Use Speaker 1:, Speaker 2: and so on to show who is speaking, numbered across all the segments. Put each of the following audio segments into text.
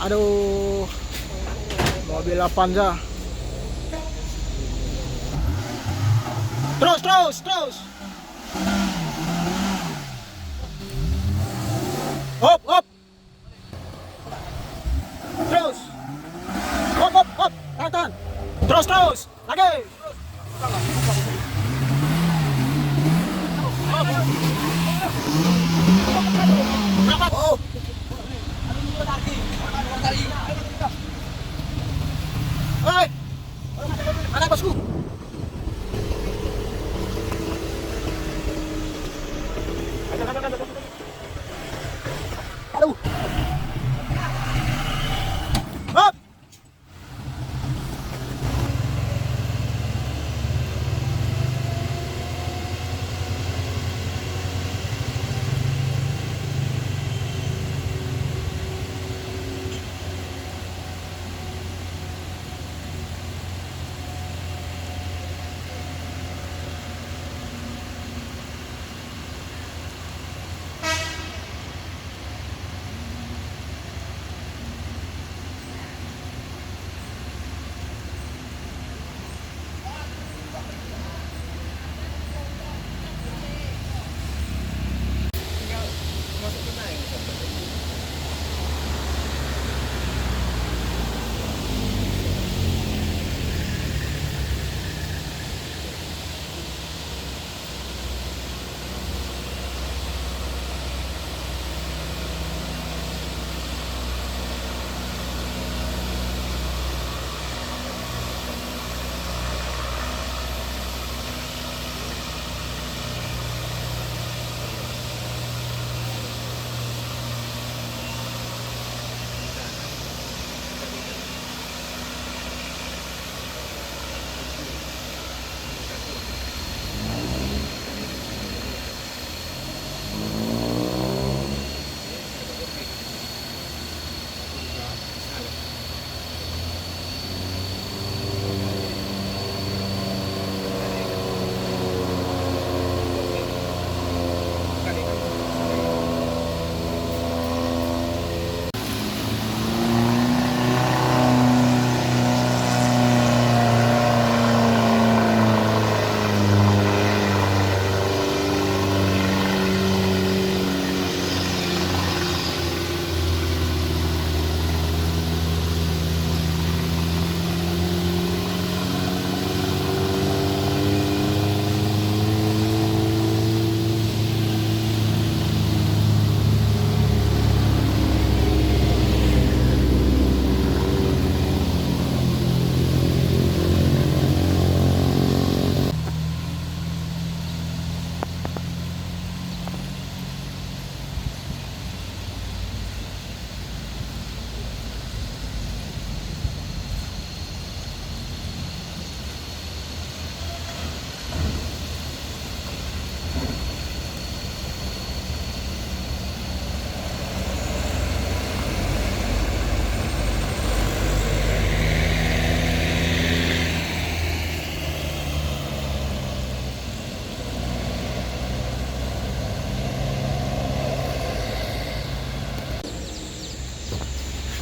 Speaker 1: Aduh, mobil Avanza. Terus. Hop. Terus. Hop. Tahan. Terus. Lagi. Berapa? Oh. Hei, mana bosku? Aduh. Hop.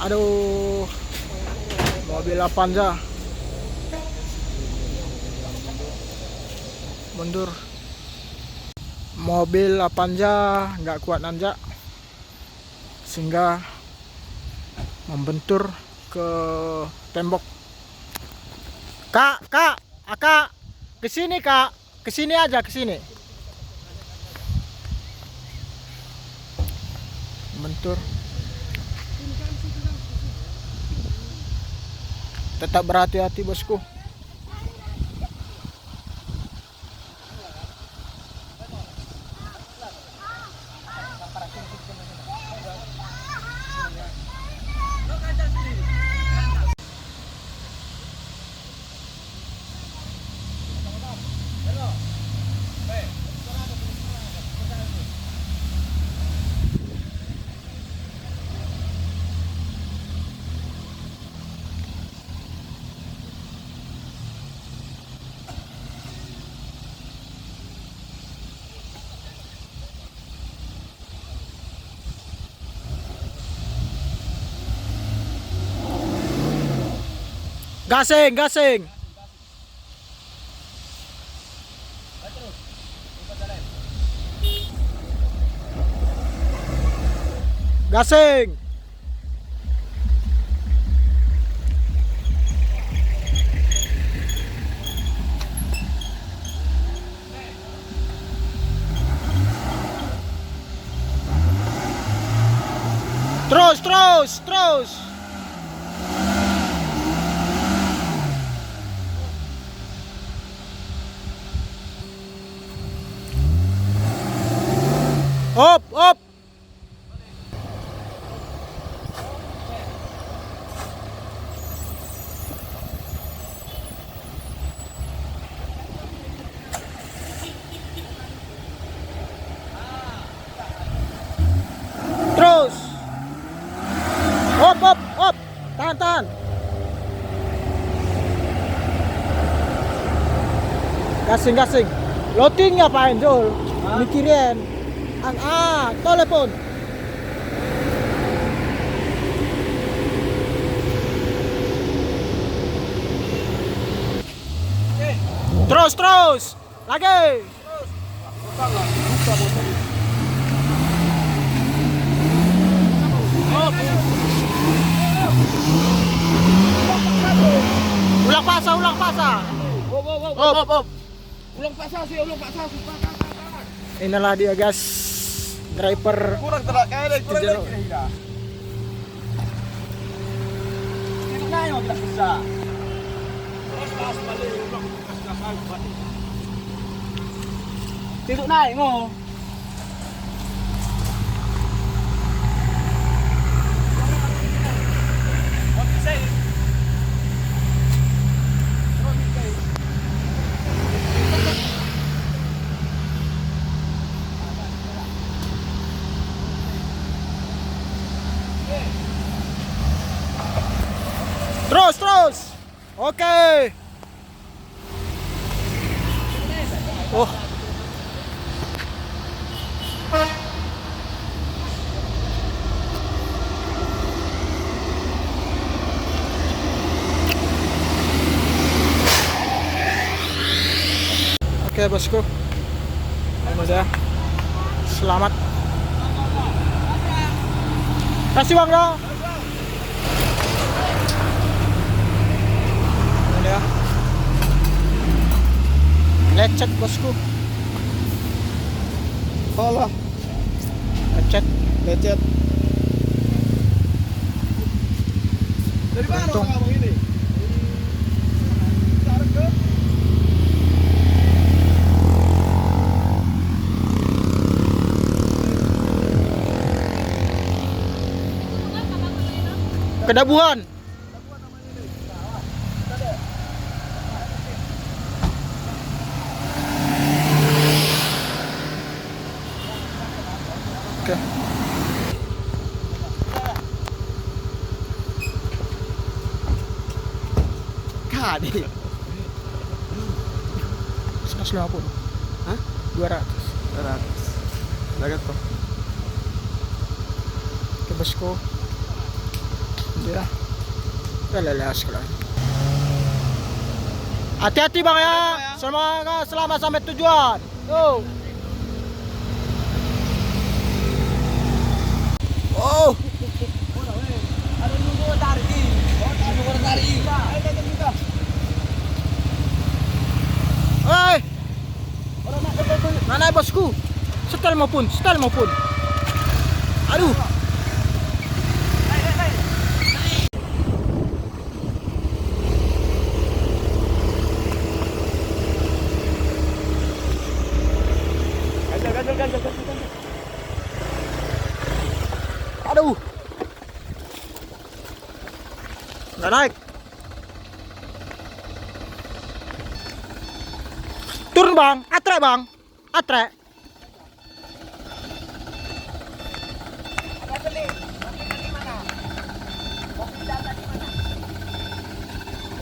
Speaker 1: Aduh, mobil Avanza mundur. Mobil Avanza nggak kuat nanjak sehingga membentur ke tembok. Kak, kesini kak, kesini aja kesini. Bentur. Tetap berhati-hati bosku. Gasing, gasing. Gasing. Terus, terus, terus. Op, op. Terus. Op, op, op. Tahan, tahan. Gasing, gasing. Loading ngapain, Jul? Mikirin. Telepon. Terus, terus. Lagi. Ulang pasang, ulang pasang.
Speaker 2: Op. Ulang pasang sih.
Speaker 1: Inilah dia guys, driver
Speaker 2: Kurang terak kayak
Speaker 1: Jero.
Speaker 2: Itu naik mau bilas besar. Terus pas balik ulang kasar balik. Tidak naik mau.
Speaker 1: Terus, terus. Oke. Oh. Oke, bosku. Udah. Selamat. Kasih uang dong. Ya. Lecet bosku.
Speaker 2: Alah,
Speaker 1: Lecet.
Speaker 2: dari mana
Speaker 1: Untung.
Speaker 2: kamu ini?
Speaker 1: Kedabuhan. Oke.
Speaker 2: Kadi.
Speaker 1: 150.
Speaker 2: Hah?
Speaker 1: 200.
Speaker 2: 200. Lagat to.
Speaker 1: Oke bosku. Ya. Lelas ko lang. Hati-hati bang ya. Selamat sampai tujuan. Yo. Oh.
Speaker 2: Ada nunggu tarik. Nunggu tarik.
Speaker 1: Hei. Mana bosku? Setel maupun. Aduh.
Speaker 2: Ganjal.
Speaker 1: Aduh. Nggak naik. Turun bang, atre bang, atre.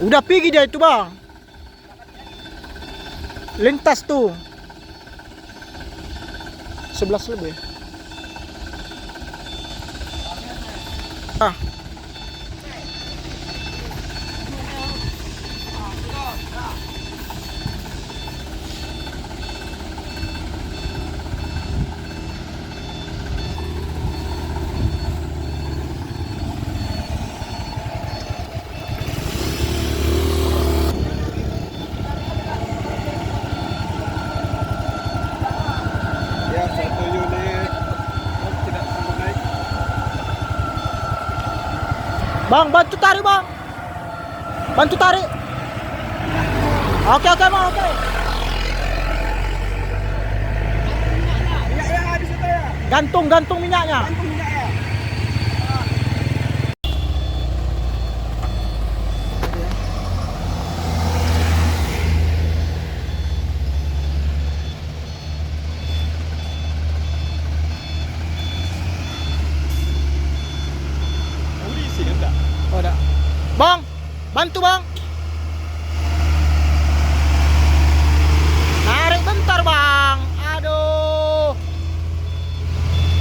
Speaker 1: Udah pergi dia itu bang. Lintas tuh. 11 lebih. Ah. Bang, bantu tarik bang. Bantu tarik. Okey bang, okey.
Speaker 2: Minyak yang ada situ ya.
Speaker 1: Gantung minyaknya.
Speaker 2: Gantung minyak ya. Uli sih enggak.
Speaker 1: Oh, dah. Bang, bantu bang. Narik bentar bang. Aduh.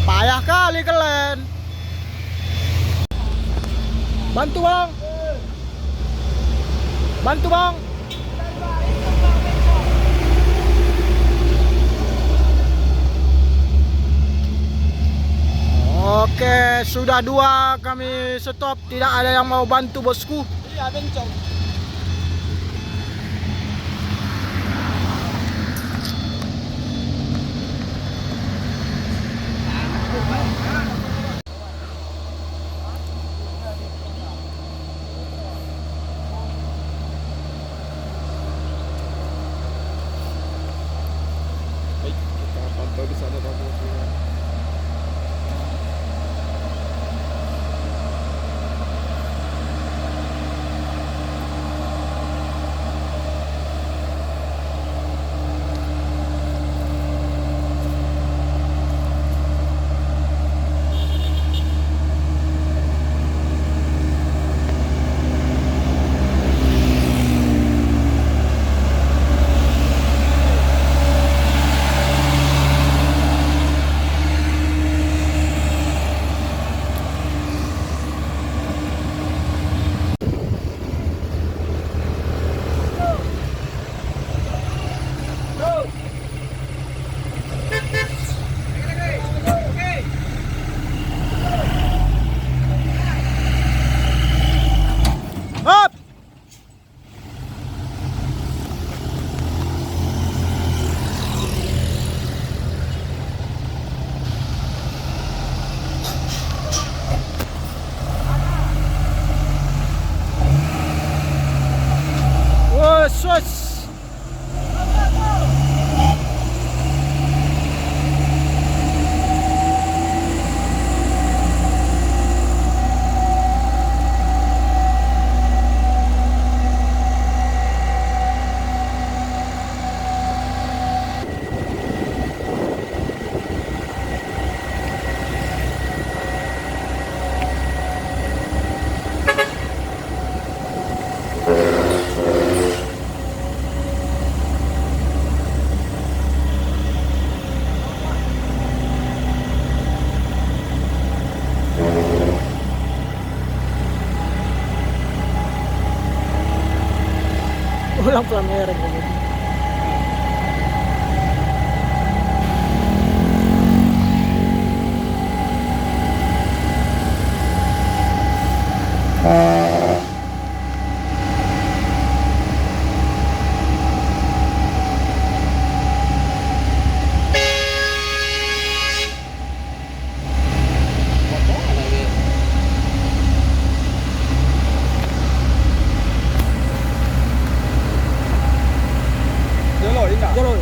Speaker 1: Payah kali kalian. Bantu bang. Bantu bang. Oke, sudah 2 kami stop. Tidak ada yang mau bantu bosku.
Speaker 2: Iya, bencong. Baik, kita pantau di sana kamu semua.
Speaker 1: Hop. Wos, wos. Ulang pelanggaran ini.
Speaker 2: Jolo, enggak?
Speaker 1: Jalur.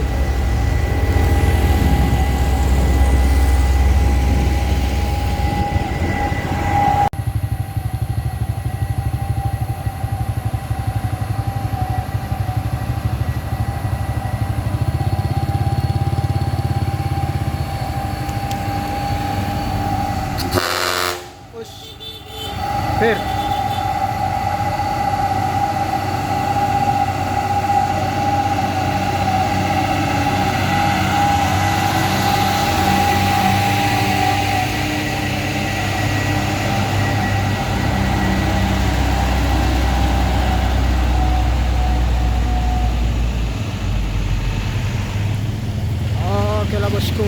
Speaker 1: Push. Fair. Oke lah bosku.